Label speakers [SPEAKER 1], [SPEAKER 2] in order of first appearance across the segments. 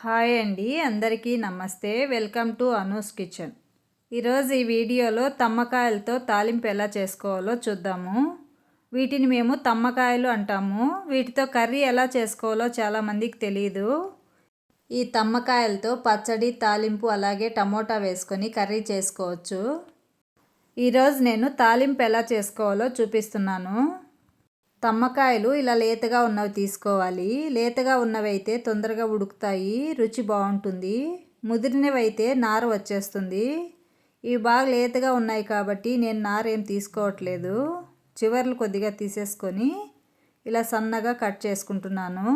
[SPEAKER 1] Hi అండి, అందరికీ నమస్తే. Welcome to Anu's kitchen. ఈరోజు ఈ వీడియోలో తమ్మకాయలతో తాలింపు ఎలా చేసుకోవాలో చూద్దాము. వీటిని మేము తమ్మకాయలు అంటాము. వీటితో కర్రీ ఎలా చేసుకోవాలో చాలామందికి తెలియదు. ఈ తమ్మకాయలతో పచ్చడి, తాలింపు అలాగే టమోటా వేసుకొని కర్రీ చేసుకోవచ్చు. ఈరోజు నేను తాలింపు ఎలా చేసుకోవాలో చూపిస్తున్నాను. తమ్మకాయలు ఇలా లేతగా ఉన్నవి తీసుకోవాలి. లేతగా ఉన్నవి అయితే తొందరగా ఉడుకుతాయి, రుచి బాగుంటుంది. ముదిరినవి అయితే నార వచ్చేస్తుంది. ఇవి బాగా లేతగా ఉన్నాయి కాబట్టి నేను నార ఏం తీసుకోవట్లేదు. చివర్లు కొద్దిగా తీసేసుకొని ఇలా సన్నగా కట్ చేసుకుంటున్నాను.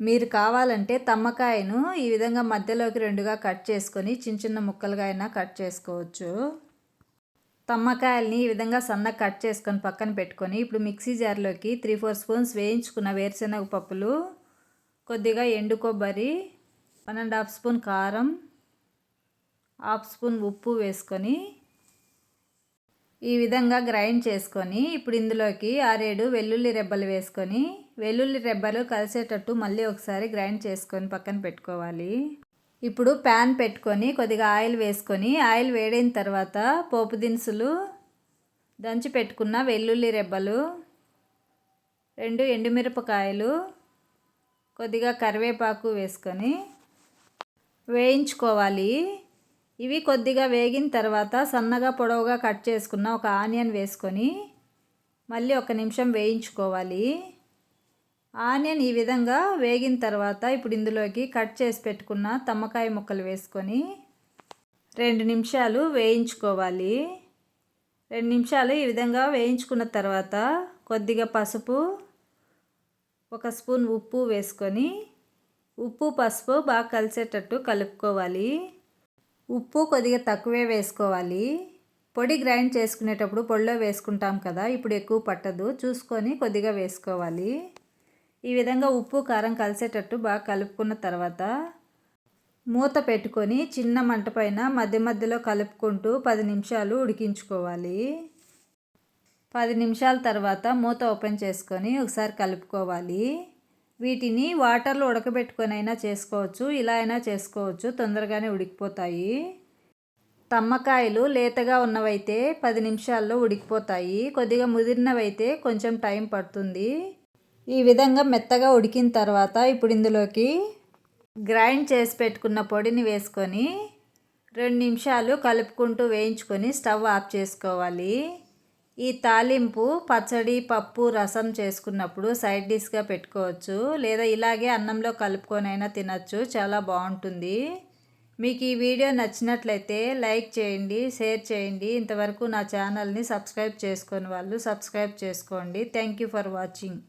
[SPEAKER 1] మీరు కావాలంటే తమ్మకాయను ఈ విధంగా మధ్యలోకి రెండుగా కట్ చేసుకొని చిన్న చిన్న ముక్కలుగా అయినా కట్ చేసుకోవచ్చు. తమ్మకాయల్ని ఈ విధంగా సన్నగా కట్ చేసుకొని పక్కన పెట్టుకొని ఇప్పుడు మిక్సీ జార్లోకి 3-4 స్పూన్స్ వేయించుకున్న వేరుశనగ పప్పులు, కొద్దిగా ఎండు కొబ్బరి, 1.5 స్పూన్ కారం, 1/2 స్పూన్ ఉప్పు వేసుకొని ఈ విధంగా గ్రైండ్ చేసుకొని ఇప్పుడు ఇందులోకి 6-7 వెల్లుల్లి రెబ్బలు వేసుకొని వెల్లుల్లి రెబ్బలు కలిసేటట్టు మళ్ళీ ఒకసారి గ్రైండ్ చేసుకొని పక్కన పెట్టుకోవాలి. ఇప్పుడు ప్యాన్ పెట్టుకొని కొద్దిగా ఆయిల్ వేసుకొని ఆయిల్ వేడైన తర్వాత పోపు దినుసులు, దంచి పెట్టుకున్న వెల్లుల్లి రెబ్బలు, 2 ఎండుమిరపకాయలు, కొద్దిగా కరివేపాకు వేసుకొని వేయించుకోవాలి. ఇవి కొద్దిగా వేగిన తర్వాత సన్నగా పొడవుగా కట్ చేసుకున్న ఒక ఆనియన్ వేసుకొని మళ్ళీ 1 నిమిషం వేయించుకోవాలి. ఆనియన్ ఈ విధంగా వేగిన తర్వాత ఇప్పుడు ఇందులోకి కట్ చేసి పెట్టుకున్న తమ్మకాయ ముక్కలు వేసుకొని 2 నిమిషాలు వేయించుకోవాలి. 2 నిమిషాలు ఈ విధంగా వేయించుకున్న తర్వాత కొద్దిగా పసుపు, 1 స్పూన్ ఉప్పు వేసుకొని ఉప్పు పసుపు బాగా కలిసేటట్టు కలుపుకోవాలి. ఉప్పు కొద్దిగా తక్కువే వేసుకోవాలి. పొడి గ్రైండ్ చేసుకునేటప్పుడు పొడిలో వేసుకుంటాం కదా, ఇప్పుడు ఎక్కువ పట్టదు, చూసుకొని కొద్దిగా వేసుకోవాలి. ఈ విధంగా ఉప్పు కారం కలిసేటట్టు బాగా కలుపుకున్న తర్వాత మూత పెట్టుకొని చిన్న మంట పైన మధ్య మధ్యలో కలుపుకుంటూ 10 నిమిషాలు ఉడికించుకోవాలి. 10 నిమిషాల తర్వాత మూత ఓపెన్ చేసుకొని ఒకసారి కలుపుకోవాలి. వీటిని వాటర్లో ఉడకబెట్టుకొని అయినా చేసుకోవచ్చు, ఇలా అయినా చేసుకోవచ్చు, తొందరగానే ఉడికిపోతాయి. తమ్మకాయలు లేతగా ఉన్నవైతే 10 నిమిషాల్లో ఉడికిపోతాయి, కొద్దిగా ముదిరినవైతే కొంచెం టైం పడుతుంది. ఈ విధంగా మెత్తగా ఉడికిన తర్వాత ఇప్పుడు ఇందులోకి గ్రైండ్ చేసి పెట్టుకున్న పొడిని వేసుకొని 2 నిమిషాలు కలుపుకుంటూ వేయించుకొని స్టవ్ ఆఫ్ చేసుకోవాలి. ఈ తాలింపు పచ్చడి, పప్పు, రసం చేసుకున్నప్పుడు సైడ్ డిష్గా పెట్టుకోవచ్చు, లేదా ఇలాగే అన్నంలో కలుపుకొనైనా తినచ్చు, చాలా బాగుంటుంది. మీకు ఈ వీడియో నచ్చినట్లయితే లైక్ చేయండి, షేర్ చేయండి. ఇంతవరకు నా ఛానల్ని సబ్స్క్రైబ్ చేసుకొని వాళ్ళు సబ్స్క్రైబ్ చేసుకోండి. Thank you for watching.